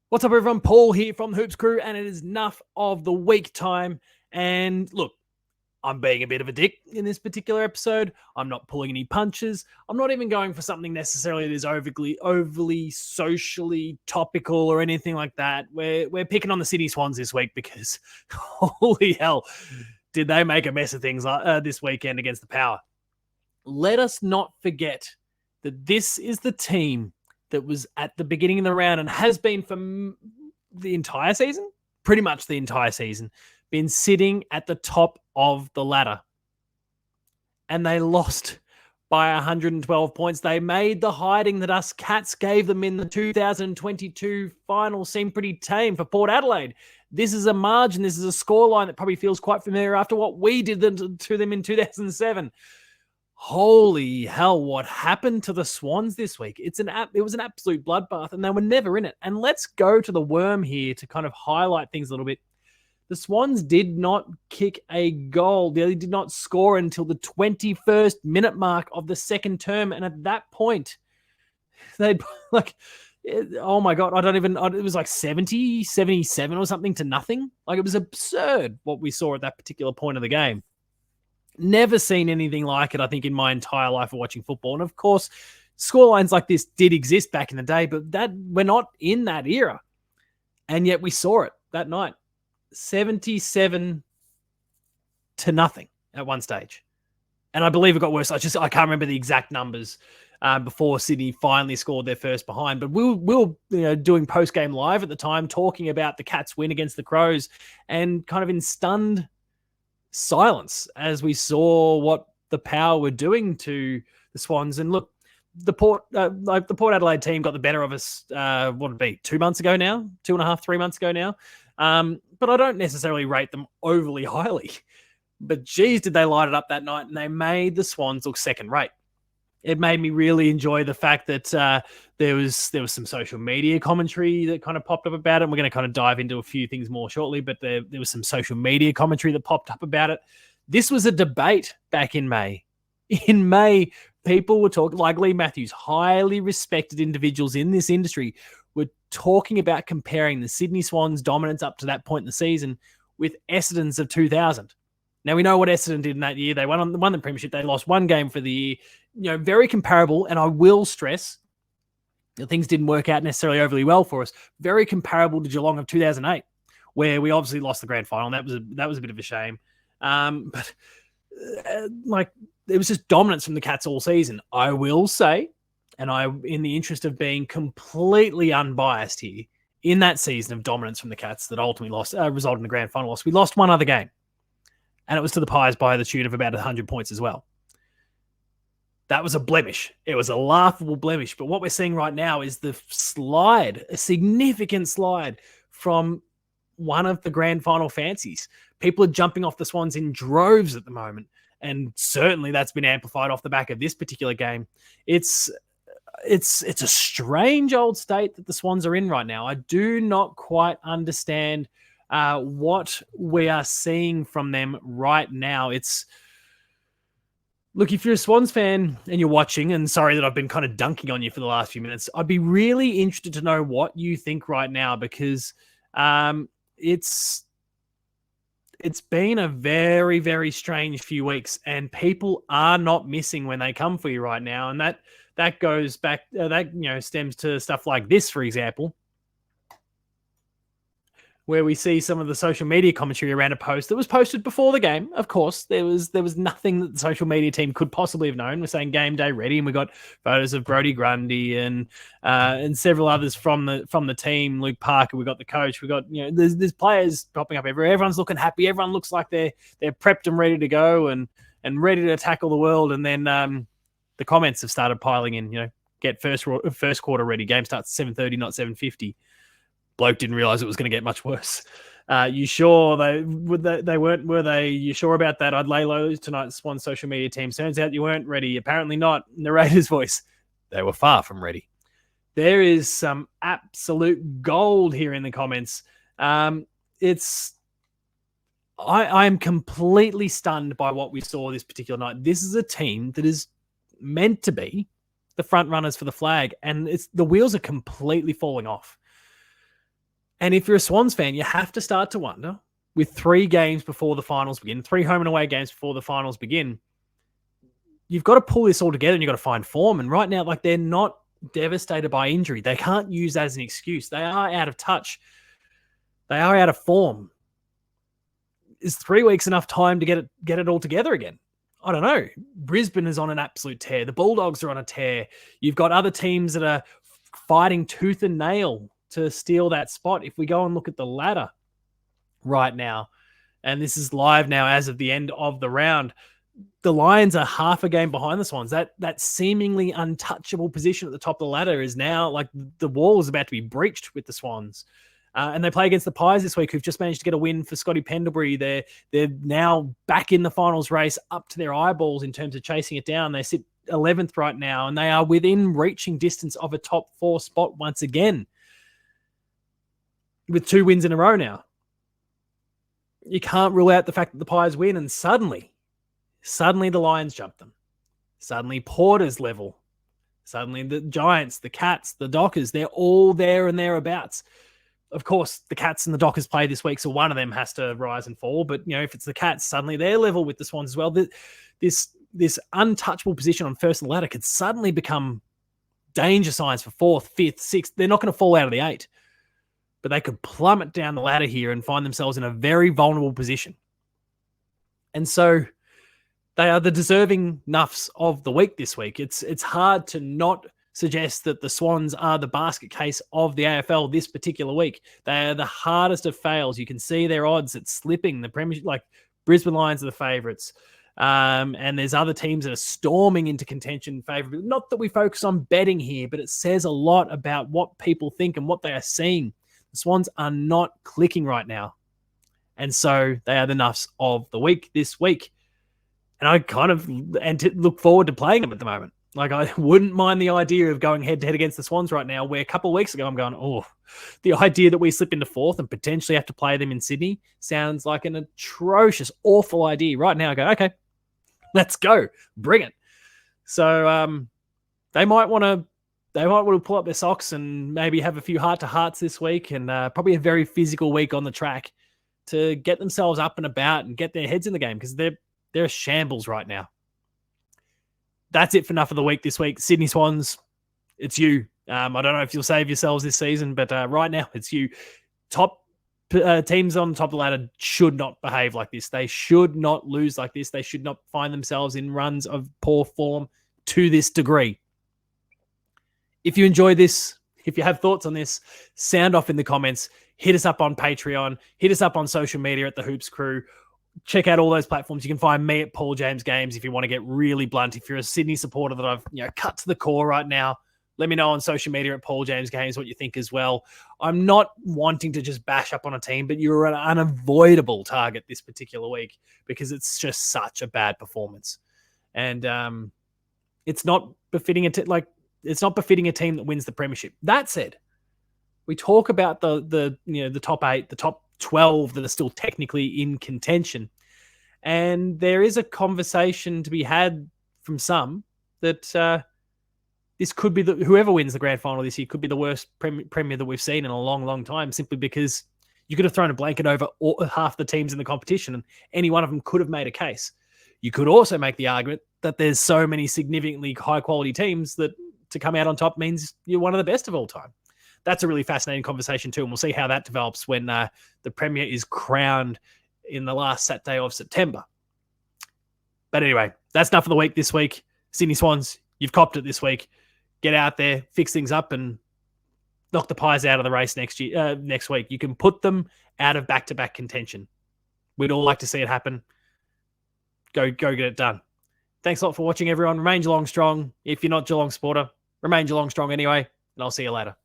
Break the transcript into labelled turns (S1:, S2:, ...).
S1: What's up, everyone? Paul here from the Hoops Crew, and it is Nuff of the Week time. And look, I'm being a bit of a dick in this particular episode. I'm not pulling any punches. I'm not even going for something necessarily that is overly socially topical or anything like that. We're picking on the Sydney Swans this week because, holy hell, did they make a mess of things this weekend against the Power. Let us not forget that this is the team that was at the beginning of the round and has been for the entire season, pretty much the entire season, been sitting at the top of the ladder. And they lost by 112 points. They made the hiding that us Cats gave them in the 2022 final seem pretty tame for Port Adelaide. This is a margin. This is a scoreline that probably feels quite familiar after what we did to them in 2007. Holy hell, what happened to the Swans this week? It was an absolute bloodbath, and they were never in it. And let's go to the worm here to kind of highlight things a little bit. The Swans did not kick a goal. They did not score until the 21st minute mark of the second term. And at that point, they'd oh my God, it was like 70, 77 or something to nothing. Like, it was absurd what we saw at that particular point of the game. Never seen anything like it, I think, in my entire life of watching football. And of course, scorelines like this did exist back in the day, but we're not in that era. And yet we saw it that night. 77 to nothing at one stage. And I believe it got worse. I can't remember the exact numbers before Sydney finally scored their first behind. But we were doing post-game live at the time, talking about the Cats' win against the Crows, and kind of in stunned silence as we saw what the Power were doing to the Swans. And look, the Port Adelaide team got the better of us, 2 months ago now, 2.5, 3 months ago now. But I don't necessarily rate them overly highly. But geez, did they light it up that night, and they made the Swans look second rate. It made me really enjoy the fact that there was some social media commentary that kind of popped up about it. And we're going to kind of dive into a few things more shortly, but there was some social media commentary that popped up about it. This was a debate back in May. In May, people were talking, like Lee Matthews, highly respected individuals in this industry, were talking about comparing the Sydney Swans' dominance up to that point in the season with Essendon's of 2000. Now, we know what Essendon did in that year. They won the premiership. They lost one game for the year. Very comparable. And I will stress that things didn't work out necessarily overly well for us. Very comparable to Geelong of 2008, where we obviously lost the grand final. That was a bit of a shame. But it was just dominance from the Cats all season. I will say, and in the interest of being completely unbiased here, in that season of dominance from the Cats that ultimately resulted in the grand final loss, we lost one other game. And it was to the Pies by the tune of about 100 points as well. That was a blemish. It was a laughable blemish. But what we're seeing right now is the slide, a significant slide from one of the grand final fancies. People are jumping off the Swans in droves at the moment. And certainly that's been amplified off the back of this particular game. It's a strange old state that the Swans are in right now. I do not quite understand what we are seeing from them right now. Look, if you're a Swans fan and you're watching, and sorry that I've been kind of dunking on you for the last few minutes, I'd be really interested to know what you think right now, because it's been a very, very strange few weeks, and people are not missing when they come for you right now. And that goes back, stems to stuff like this, for example, where we see some of the social media commentary around a post that was posted before the game. Of course, there was nothing that the social media team could possibly have known. We're saying game day ready, and we got photos of Brodie Grundy and several others from the team. Luke Parker, we got the coach, we got there's players popping up everywhere. Everyone's looking happy. Everyone looks like they're prepped and ready to go and ready to tackle the world. And then the comments have started piling in. Get first quarter ready. Game starts at 7:30, not 7:50. Bloke didn't realize it was going to get much worse. You sure they weren't? Were they? You sure about that? I'd lay low tonight. Swan social media team. Turns out you weren't ready. Apparently not. Narrator's voice. They were far from ready. There is some absolute gold here in the comments. I'm completely stunned by what we saw this particular night. This is a team that is meant to be the front runners for the flag, and the wheels are completely falling off. And if you're a Swans fan, you have to start to wonder, with 3 games before the finals begin, 3 home and away games before the finals begin, you've got to pull this all together and you've got to find form. And right now, like, they're not devastated by injury. They can't use that as an excuse. They are out of touch. They are out of form. Is 3 weeks enough time to get it all together again? I don't know. Brisbane is on an absolute tear. The Bulldogs are on a tear. You've got other teams that are fighting tooth and nail to steal that spot. If we go and look at the ladder right now, and this is live now as of the end of the round, the Lions are half a game behind the Swans. That seemingly untouchable position at the top of the ladder is now, like, the wall is about to be breached with the Swans. And they play against the Pies this week, who've just managed to get a win for Scotty Pendlebury. They're now back in the finals race, up to their eyeballs in terms of chasing it down. They sit 11th right now, and they are within reaching distance of a top 4 spot once again, with 2 wins in a row now. You can't rule out the fact that the Pies win, and suddenly the Lions jump them. Suddenly Porter's level. Suddenly the Giants, the Cats, the Dockers, they're all there and thereabouts. Of course, the Cats and the Dockers play this week, so one of them has to rise and fall. But, if it's the Cats, suddenly they're level with the Swans as well. This untouchable position on first of the ladder could suddenly become danger signs for 4th, 5th, 6th. They're not going to fall out of the 8, but they could plummet down the ladder here and find themselves in a very vulnerable position. And so they are the deserving Nuffs of the week this week. It's hard to not suggest that the Swans are the basket case of the AFL this particular week. They are the hardest of fails. You can see their odds at slipping. The Premiership, like Brisbane Lions, are the favourites. And there's other teams that are storming into contention favourably. Not that we focus on betting here, but it says a lot about what people think and what they are seeing. The Swans are not clicking right now. And so they are the Nuffs of the week this week. And I kind of look forward to playing them at the moment. Like, I wouldn't mind the idea of going head-to-head against the Swans right now, where a couple of weeks ago I'm going, the idea that we slip into 4th and potentially have to play them in Sydney sounds like an atrocious, awful idea. Right now I go, okay, let's go. Bring it. So they might want to pull up their socks and maybe have a few heart-to-hearts this week, and probably a very physical week on the track to get themselves up and about and get their heads in the game, because they're a shambles right now. That's it for Nuff of the Week this week. Sydney Swans, it's you. I don't know if you'll save yourselves this season, but right now it's you. Top teams on top of the ladder should not behave like this. They should not lose like this. They should not find themselves in runs of poor form to this degree. If you enjoy this, if you have thoughts on this, sound off in the comments. Hit us up on Patreon. Hit us up on social media at The Hoops Crew. Check out all those platforms. You can find me at Paul James Games if you want to get really blunt. If you're a Sydney supporter that I've cut to the core right now, let me know on social media at Paul James Games what you think as well. I'm not wanting to just bash up on a team, but you're an unavoidable target this particular week because it's just such a bad performance. And it's not befitting it's not befitting a team that wins the premiership. That said, we talk about the top 8, the top 12 that are still technically in contention. And there is a conversation to be had from some that this could be whoever wins the grand final this year could be the worst premier that we've seen in a long, long time, simply because you could have thrown a blanket over half the teams in the competition and any one of them could have made a case. You could also make the argument that there's so many significantly high quality teams that to come out on top means you're one of the best of all time. That's a really fascinating conversation too, and we'll see how that develops when the Premier is crowned in the last Saturday of September. But anyway, that's enough for the week this week. Sydney Swans, you've copped it this week. Get out there, fix things up, and knock the Pies out of the race next week. You can put them out of back-to-back contention. We'd all like to see it happen. Go get it done. Thanks a lot for watching, everyone. Remain Geelong strong. If you're not Geelong supporter, remain Geelong strong anyway, and I'll see you later.